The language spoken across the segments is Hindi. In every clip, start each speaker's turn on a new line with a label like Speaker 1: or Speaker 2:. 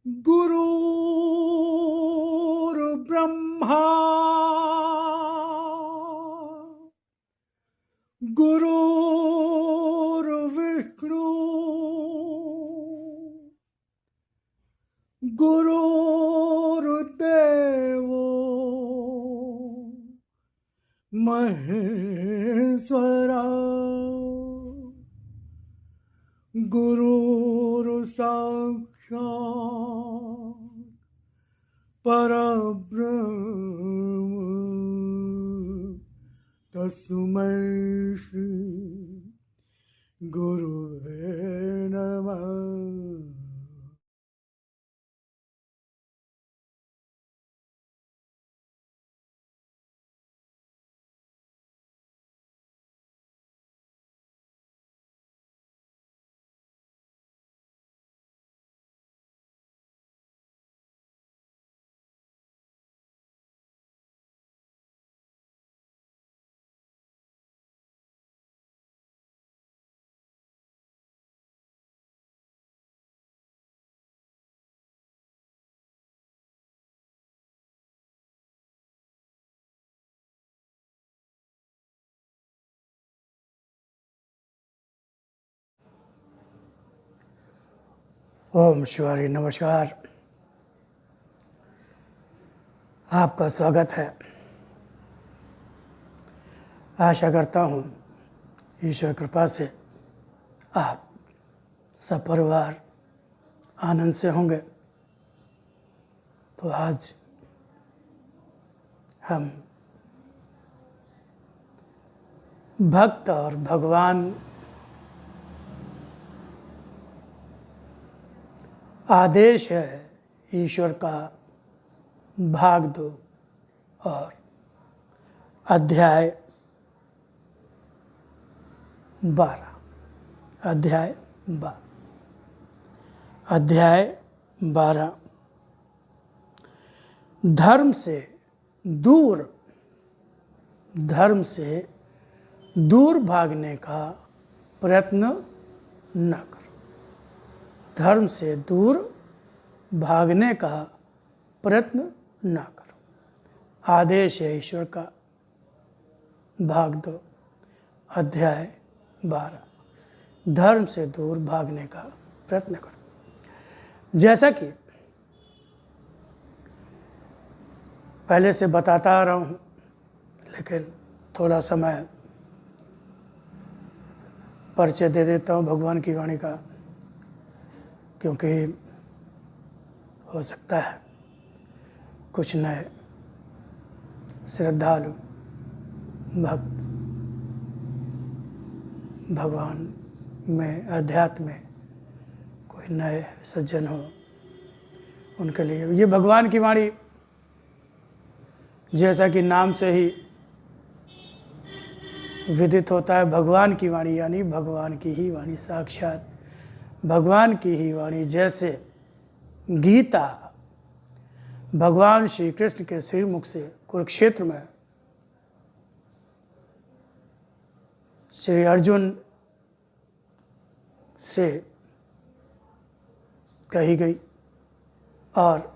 Speaker 1: गुरुर्ब्रह्मा गुरुर्विष्णु गुरुर्देवो महेश्वरा गुरुर्साक्षात् परब्रह्म तस्मै श्री गुरुवे नमः। ओम शिवाय नमस्कार। आपका स्वागत है। आशा करता हूँ ईश्वर कृपा से आप सब परिवार आनंद से होंगे। तो आज हम भक्त और भगवान आदेश है ईश्वर का भाग 2 और अध्याय 12 धर्म से दूर भागने का प्रयत्न न करो। धर्म से दूर भागने का प्रयत्न न करो। आदेश है ईश्वर का भाग 2 अध्याय 12 धर्म से दूर भागने का प्रयत्न करो। जैसा कि पहले से बताता आ रहा हूँ, लेकिन थोड़ा समय परिचय दे देता हूँ भगवान की वाणी का, क्योंकि हो सकता है कुछ नए श्रद्धालु भक्त भगवान में अध्यात्म में कोई नए सज्जन हो, उनके लिए ये भगवान की वाणी, जैसा कि नाम से ही विदित होता है, भगवान की वाणी यानी भगवान की ही वाणी, साक्षात भगवान की ही वाणी। जैसे गीता भगवान श्री कृष्ण के श्रीमुख से कुरुक्षेत्र में श्री अर्जुन से कही गई और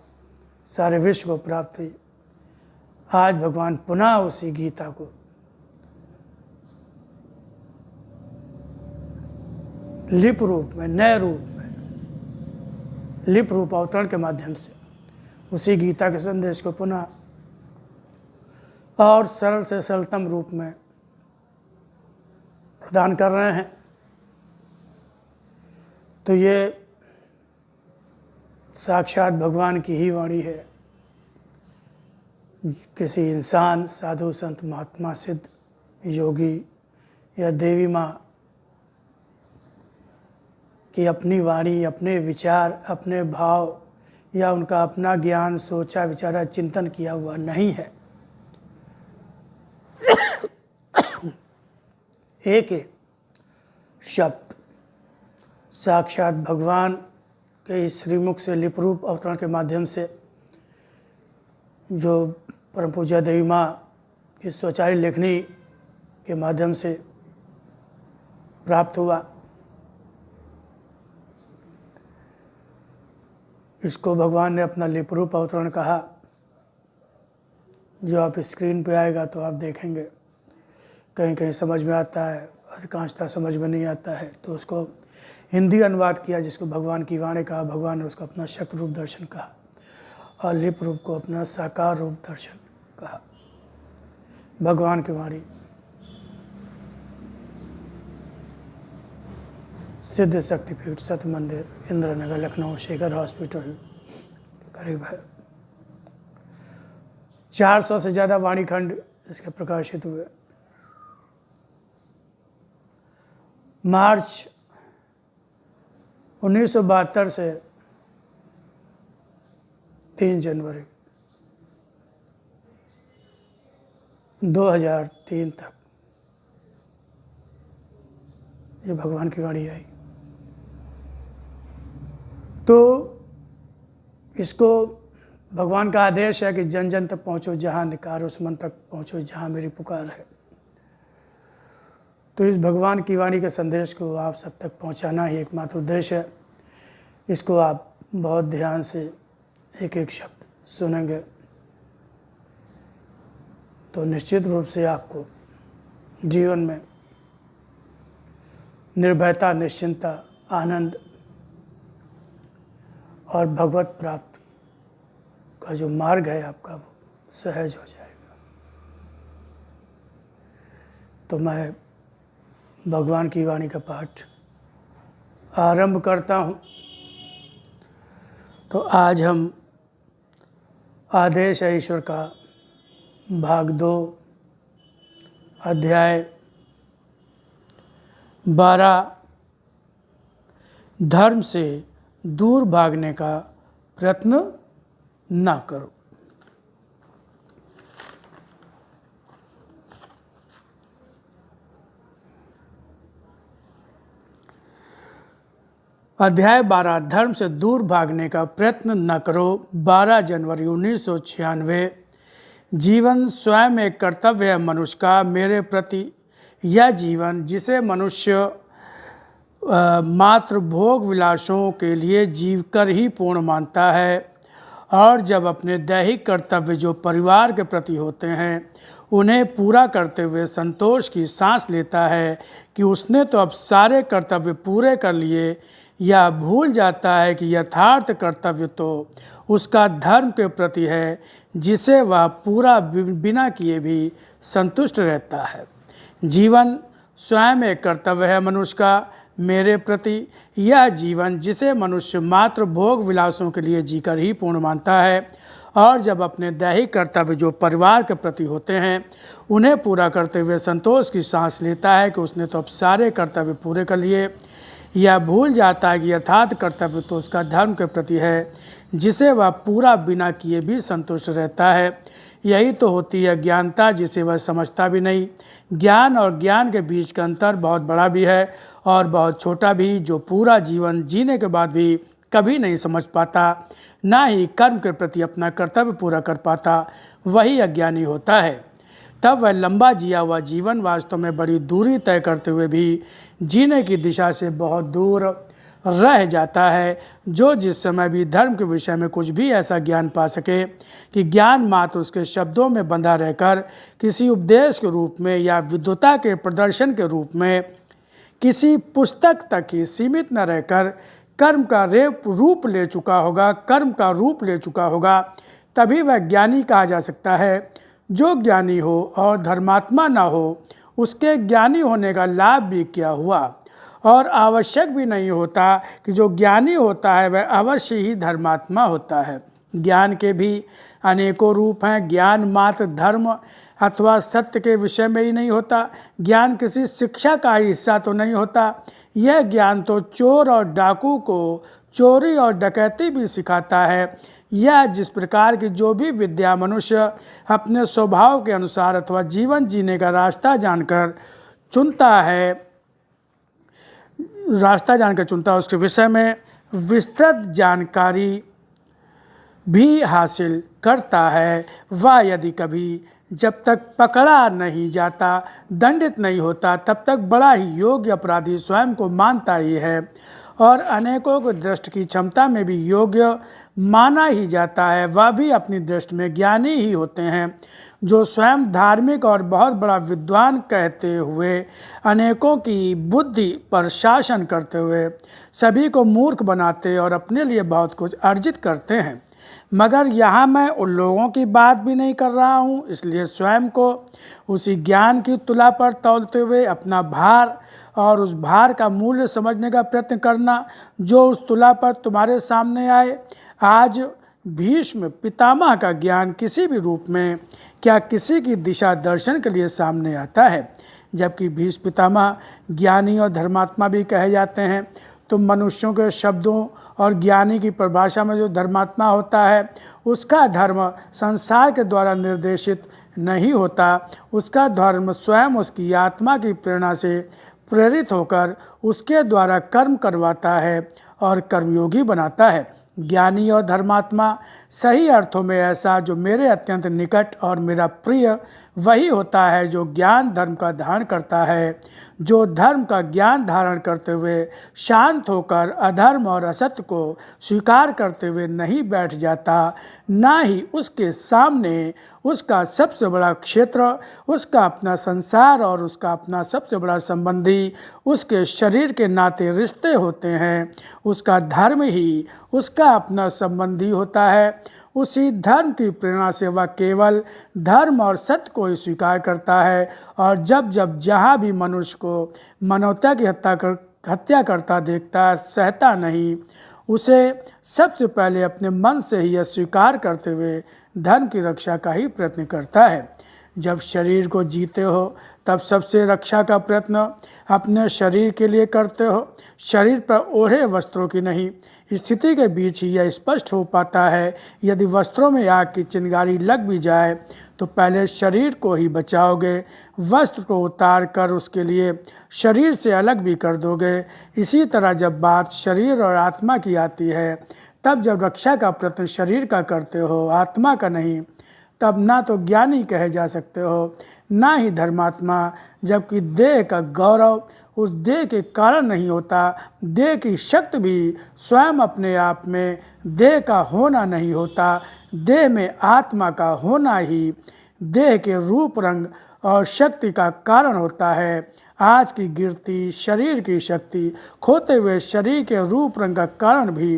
Speaker 1: सारे विश्व को प्राप्त हुई। आज भगवान पुनः उसी गीता को लिप रूप में, नए रूप में, लिप रूप अवतरण के माध्यम से उसी गीता के संदेश को पुनः और सरल से सरलतम रूप में प्रदान कर रहे हैं। तो ये साक्षात भगवान की ही वाणी है। किसी इंसान, साधु, संत, महात्मा, सिद्ध, योगी या देवी माँ कि अपनी वाणी, अपने विचार, अपने भाव या उनका अपना ज्ञान, सोचा विचारा, चिंतन किया हुआ नहीं है। एक एक शब्द साक्षात भगवान के इस श्रीमुख से लिपरूप अवतरण के माध्यम से जो परम पूज्य देवी माँ की स्वचारी लेखनी के माध्यम से प्राप्त हुआ। इसको भगवान ने अपना लिपरूप अवतरण कहा, जो आप स्क्रीन पे आएगा तो आप देखेंगे। कहीं कहीं समझ में आता है, अधिकांशतः समझ में नहीं आता है, तो उसको हिंदी अनुवाद किया, जिसको भगवान की वाणी कहा। भगवान ने उसको अपना शक्ति रूप दर्शन कहा और लिप रूप को अपना साकार रूप दर्शन कहा। भगवान की वाणी सिद्ध शक्तिपीठ सत मंदिर, इंदिरा नगर, लखनऊ, शेखर हॉस्पिटल करीब है। 400 से ज़्यादा वाणी खंड इसके प्रकाशित हुए। मार्च 1972 से 3 जनवरी 2003 तक ये भगवान की वाणी आई। तो इसको भगवान का आदेश है कि जन जन तक पहुँचो, जहाँ निकार उस मन तक पहुँचो जहाँ मेरी पुकार है। तो इस भगवान की वाणी के संदेश को आप सब तक पहुँचाना ही एकमात्र उद्देश्य है। इसको आप बहुत ध्यान से एक एक शब्द सुनेंगे तो निश्चित रूप से आपको जीवन में निर्भयता, निश्चिंतता, आनंद और भगवत प्राप्ति का जो मार्ग है आपका, वो सहज हो जाएगा। तो मैं भगवान की वाणी का पाठ आरंभ करता हूँ। तो आज हम आदेश है ईश्वर का भाग 2 अध्याय 12 धर्म से दूर भागने का प्रयत्न ना करो। अध्याय 12 धर्म से दूर भागने का प्रयत्न न करो। 12 जनवरी 1996। जीवन स्वयं एक कर्तव्य है मनुष्य का। मेरे प्रति यह जीवन, जिसे मनुष्य मात्र भोग विलासों के लिए जीवकर ही पूर्ण मानता है, और जब अपने दैहिक कर्तव्य जो परिवार के प्रति होते हैं उन्हें पूरा करते हुए संतोष की सांस लेता है कि उसने तो अब सारे कर्तव्य पूरे कर लिए, या भूल जाता है कि यथार्थ कर्तव्य तो उसका धर्म के प्रति है, जिसे वह पूरा बिना किए भी संतुष्ट रहता है। जीवन स्वयं एक कर्तव्य है मनुष्य का। मेरे प्रति यह जीवन, जिसे मनुष्य मात्र भोग विलासों के लिए जीकर ही पूर्ण मानता है, और जब अपने दैहिक कर्तव्य जो परिवार के प्रति होते हैं उन्हें पूरा करते हुए संतोष की सांस लेता है कि उसने तो अब सारे कर्तव्य पूरे कर लिए, यह भूल जाता है कि यथार्थ कर्तव्य तो उसका धर्म के प्रति है, जिसे वह पूरा बिना किए भी संतुष्ट रहता है। यही तो होती है ज्ञानता, जिसे वह समझता भी नहीं। ज्ञान और ज्ञान के बीच का अंतर बहुत बड़ा भी है और बहुत छोटा भी। जो पूरा जीवन जीने के बाद भी कभी नहीं समझ पाता, ना ही कर्म के प्रति अपना कर्तव्य पूरा कर पाता, वही अज्ञानी होता है। तब वह लंबा जिया हुआ जीवन वास्तव में बड़ी दूरी तय करते हुए भी जीने की दिशा से बहुत दूर रह जाता है। जो जिस समय भी धर्म के विषय में कुछ भी ऐसा ज्ञान पा सके कि ज्ञान मात्र उसके शब्दों में बंधा रहकर किसी उपदेश के रूप में या विद्वता के प्रदर्शन के रूप में किसी पुस्तक तक ही सीमित न रहकर कर्म का रूप ले चुका होगा, कर्म का रूप ले चुका होगा, तभी वह ज्ञानी कहा जा सकता है। जो ज्ञानी हो और धर्मात्मा ना हो, उसके ज्ञानी होने का लाभ भी क्या हुआ, और आवश्यक भी नहीं होता कि जो ज्ञानी होता है वह अवश्य ही धर्मात्मा होता है। ज्ञान के भी अनेकों रूप हैं। ज्ञान मात्र धर्म अथवा सत्य के विषय में ही नहीं होता। ज्ञान किसी शिक्षा का हिस्सा तो नहीं होता। यह ज्ञान तो चोर और डाकू को चोरी और डकैती भी सिखाता है। यह जिस प्रकार की जो भी विद्या मनुष्य अपने स्वभाव के अनुसार अथवा जीवन जीने का रास्ता जानकर चुनता है, उसके विषय में विस्तृत जानकारी भी हासिल करता है। वह यदि कभी जब तक पकड़ा नहीं जाता, दंडित नहीं होता, तब तक बड़ा ही योग्य अपराधी स्वयं को मानता ही है, और अनेकों को दृष्टि की क्षमता में भी योग्य माना ही जाता है, वह भी अपनी दृष्टि में ज्ञानी ही होते हैं। जो स्वयं धार्मिक और बहुत बड़ा विद्वान कहते हुए अनेकों की बुद्धि पर शासन करते हुए सभी को मूर्ख बनाते और अपने लिए बहुत कुछ अर्जित करते हैं। मगर यहाँ मैं उन लोगों की बात भी नहीं कर रहा हूँ, इसलिए स्वयं को उसी ज्ञान की तुला पर तौलते हुए अपना भार और उस भार का मूल्य समझने का प्रयत्न करना जो उस तुला पर तुम्हारे सामने आए। आज भीष्म पितामह का ज्ञान किसी भी रूप में क्या किसी की दिशा दर्शन के लिए सामने आता है, जबकि भीष्म पितामह ज्ञानी और धर्मात्मा भी कहे जाते हैं। तो मनुष्यों के शब्दों और ज्ञानी की परिभाषा में जो धर्मात्मा होता है उसका धर्म संसार के द्वारा निर्देशित नहीं होता, उसका धर्म स्वयं उसकी आत्मा की प्रेरणा से प्रेरित होकर उसके द्वारा कर्म करवाता है और कर्मयोगी बनाता है। ज्ञानी और धर्मात्मा सही अर्थों में ऐसा जो मेरे अत्यंत निकट और मेरा प्रिय वही होता है जो ज्ञान धर्म का धारण करता है, जो धर्म का ज्ञान धारण करते हुए शांत होकर अधर्म और असत्य को स्वीकार करते हुए नहीं बैठ जाता, ना ही उसके सामने उसका सबसे बड़ा क्षेत्र, उसका अपना संसार और उसका अपना सबसे बड़ा संबंधी उसके शरीर के नाते रिश्ते होते हैं। उसका धर्म ही उसका अपना संबंधी होता है। उसी धर्म की प्रेरणा से वह केवल धर्म और सत्य को ही स्वीकार करता है और जब जब जहाँ भी मनुष्य को मानवता की हत्या करता देखता सहता नहीं, उसे सबसे पहले अपने मन से ही यह स्वीकार करते हुए धर्म की रक्षा का ही प्रयत्न करता है। जब शरीर को जीते हो तब सबसे रक्षा का प्रयत्न अपने शरीर के लिए करते हो, शरीर पर ओढ़े वस्त्रों की नहीं। स्थिति के बीच ही यह स्पष्ट हो पाता है। यदि वस्त्रों में आग की चिंगारी लग भी जाए तो पहले शरीर को ही बचाओगे, वस्त्र को उतार कर उसके लिए शरीर से अलग भी कर दोगे। इसी तरह जब बात शरीर और आत्मा की आती है, तब जब रक्षा का प्रयत्न शरीर का करते हो, आत्मा का नहीं, तब ना तो ज्ञानी कहे जा सकते हो ना ही धर्मात्मा, जबकि देह का गौरव उस देह के कारण नहीं होता। देह की शक्ति भी स्वयं अपने आप में देह का होना नहीं होता, देह में आत्मा का होना ही देह के रूप रंग और शक्ति का कारण होता है। आज की गिरती शरीर की शक्ति खोते हुए शरीर के रूप रंग का कारण भी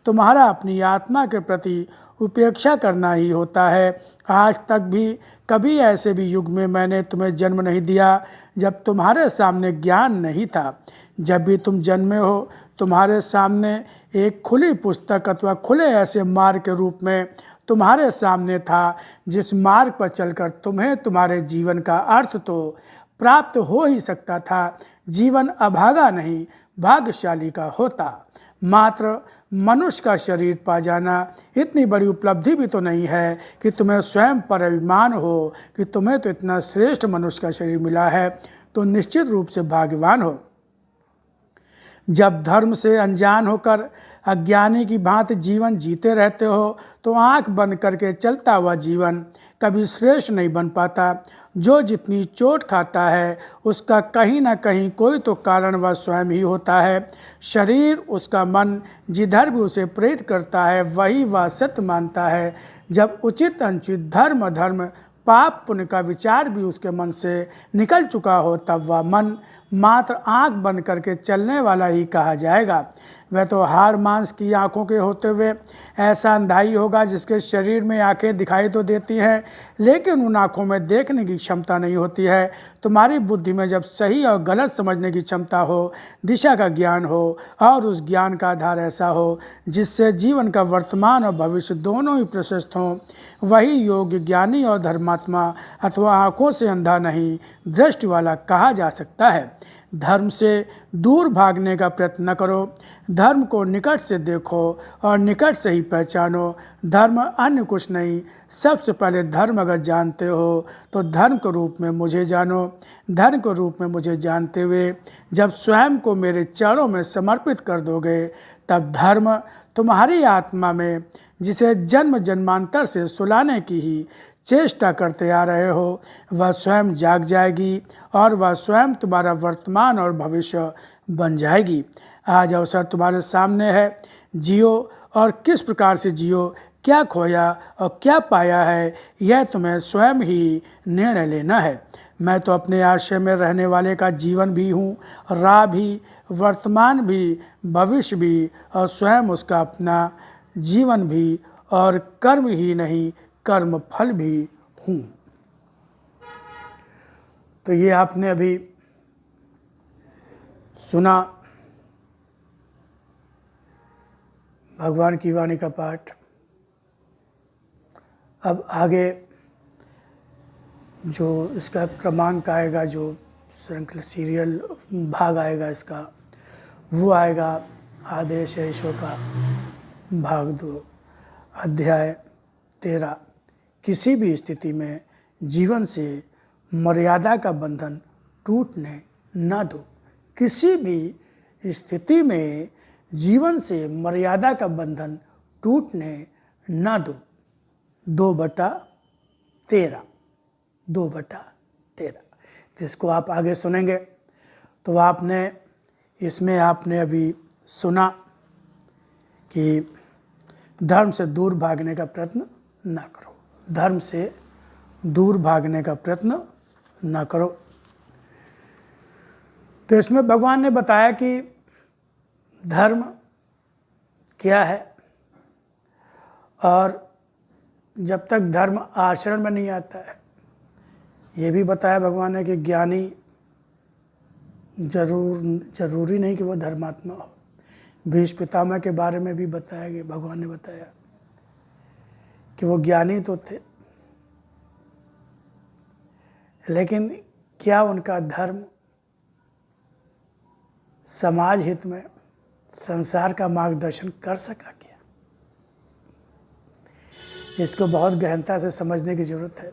Speaker 1: तुम्हारा अपनी आत्मा के प्रति उपेक्षा करना ही होता है। आज तक भी कभी ऐसे भी युग में मैंने तुम्हें जन्म नहीं दिया जब तुम्हारे सामने ज्ञान नहीं था। जब भी तुम जन्मे हो तुम्हारे सामने एक खुली पुस्तक अथवा खुले ऐसे मार्ग के रूप में तुम्हारे सामने था, जिस मार्ग पर चलकर तुम्हें तुम्हारे जीवन का अर्थ तो प्राप्त हो ही सकता था। जीवन अभागा नहीं भाग्यशाली का होता। मात्र मनुष्य का शरीर पा जाना इतनी बड़ी उपलब्धि भी तो नहीं है कि तुम्हें स्वयं पर अभिमान हो कि तुम्हें तो इतना श्रेष्ठ मनुष्य का शरीर मिला है, तो निश्चित रूप से भाग्यवान हो। जब धर्म से अनजान होकर अज्ञानी की भांति जीवन जीते रहते हो तो आंख बंद करके चलता हुआ जीवन कभी श्रेष्ठ नहीं बन पाता। जो जितनी चोट खाता है उसका कहीं ना कहीं कोई तो कारण वह स्वयं ही होता है। शरीर उसका मन जिधर भी उसे प्रेरित करता है वही वह सत्य मानता है। जब उचित अनुचित धर्म अधर्म पाप पुण्य का विचार भी उसके मन से निकल चुका हो तब वह मन मात्र आंख बंद करके चलने वाला ही कहा जाएगा। वह तो हाड़ मांस की आंखों के होते हुए ऐसा अंधाई होगा जिसके शरीर में आंखें दिखाई तो देती हैं लेकिन उन आंखों में देखने की क्षमता नहीं होती है। तुम्हारी बुद्धि में जब सही और गलत समझने की क्षमता हो, दिशा का ज्ञान हो और उस ज्ञान का आधार ऐसा हो जिससे जीवन का वर्तमान और भविष्य दोनों ही प्रशस्त हों, वही योग्य ज्ञानी और धर्मात्मा अथवा आंखों से अंधा नहीं दृष्टि वाला कहा जा सकता है। धर्म से दूर भागने का प्रयत्न न करो, धर्म को निकट से देखो और निकट से ही पहचानो। धर्म अन्य कुछ नहीं, सबसे पहले धर्म अगर जानते हो तो धर्म के रूप में मुझे जानो। धर्म के रूप में मुझे जानते हुए जब स्वयं को मेरे चरणों में समर्पित कर दोगे तब धर्म तुम्हारी आत्मा में, जिसे जन्म जन्मांतर से सुलाने की ही चेष्टा करते आ रहे हो, वह स्वयं जाग जाएगी और वह स्वयं तुम्हारा वर्तमान और भविष्य बन जाएगी। आज अवसर तुम्हारे सामने है, जियो और किस प्रकार से जियो, क्या खोया और क्या पाया है, यह तुम्हें स्वयं ही निर्णय लेना है। मैं तो अपने आश्रय में रहने वाले का जीवन भी हूँ, राह भी, वर्तमान भी, भविष्य भी और स्वयं उसका अपना जीवन भी, और कर्म ही नहीं कर्म फल भी हूँ। तो ये आपने अभी सुना भगवान की वाणी का पाठ। अब आगे जो इसका क्रमांक आएगा, जो श्रृंखला सीरियल भाग आएगा इसका, वो आएगा आदेश है ईश्वर का भाग 2 अध्याय 13। किसी भी स्थिति में जीवन से मर्यादा का बंधन टूटने न दो। किसी भी स्थिति में जीवन से मर्यादा का बंधन टूटने न दो। 2/13 2/13 जिसको आप आगे सुनेंगे। तो आपने इसमें आपने अभी सुना कि धर्म से दूर भागने का प्रयत्न न करो, धर्म से दूर भागने का प्रयत्न न करो। तो इसमें भगवान ने बताया कि धर्म क्या है, और जब तक धर्म आचरण में नहीं आता है, ये भी बताया भगवान ने कि ज्ञानी जरूरी नहीं कि वो धर्मात्मा हो। भीष्म पितामह के बारे में भी बताया गया, भगवान ने बताया कि वो ज्ञानी तो थे, लेकिन क्या उनका धर्म समाज हित में, संसार का मार्गदर्शन कर सका क्या? इसको बहुत गहनता से समझने की जरूरत है।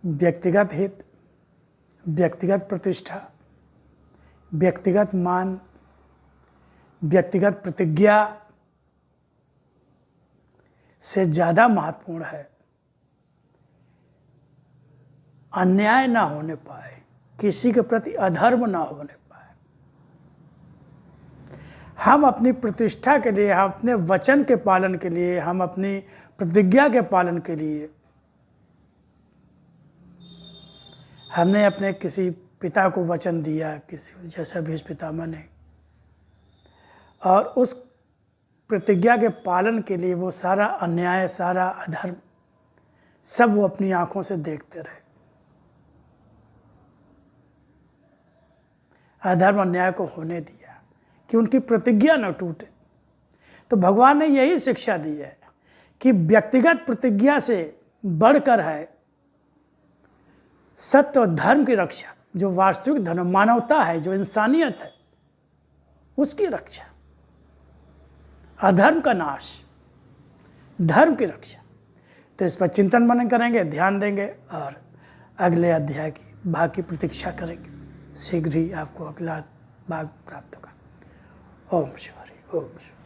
Speaker 1: व्यक्तिगत हित, व्यक्तिगत प्रतिष्ठा, व्यक्तिगत मान, व्यक्तिगत प्रतिज्ञा से ज़्यादा महत्वपूर्ण है अन्याय ना होने पाए, किसी के प्रति अधर्म ना होने पाए। हम अपनी प्रतिष्ठा के लिए, हम अपने वचन के पालन के लिए, हम अपनी प्रतिज्ञा के पालन के लिए, हमने अपने किसी पिता को वचन दिया, किसी जैसा भीष्म पितामह ने, और उस प्रतिज्ञा के पालन के लिए वो सारा अन्याय, सारा अधर्म सब वो अपनी आंखों से देखते रहे। अधर्म अन्याय को होने दिया कि उनकी प्रतिज्ञा न टूटे। तो भगवान ने यही शिक्षा दी है कि व्यक्तिगत प्रतिज्ञा से बढ़कर है सत्य और धर्म की रक्षा। जो वास्तविक धर्म, मानवता है, जो इंसानियत है, उसकी रक्षा, अधर्म का नाश, धर्म की रक्षा। तो इस पर चिंतन मनन करेंगे, ध्यान देंगे और अगले अध्याय की भाग की प्रतीक्षा करेंगे। शीघ्र ही आपको अगला भाग प्राप्त होगा। ओम शिव हरि, ओम शिव।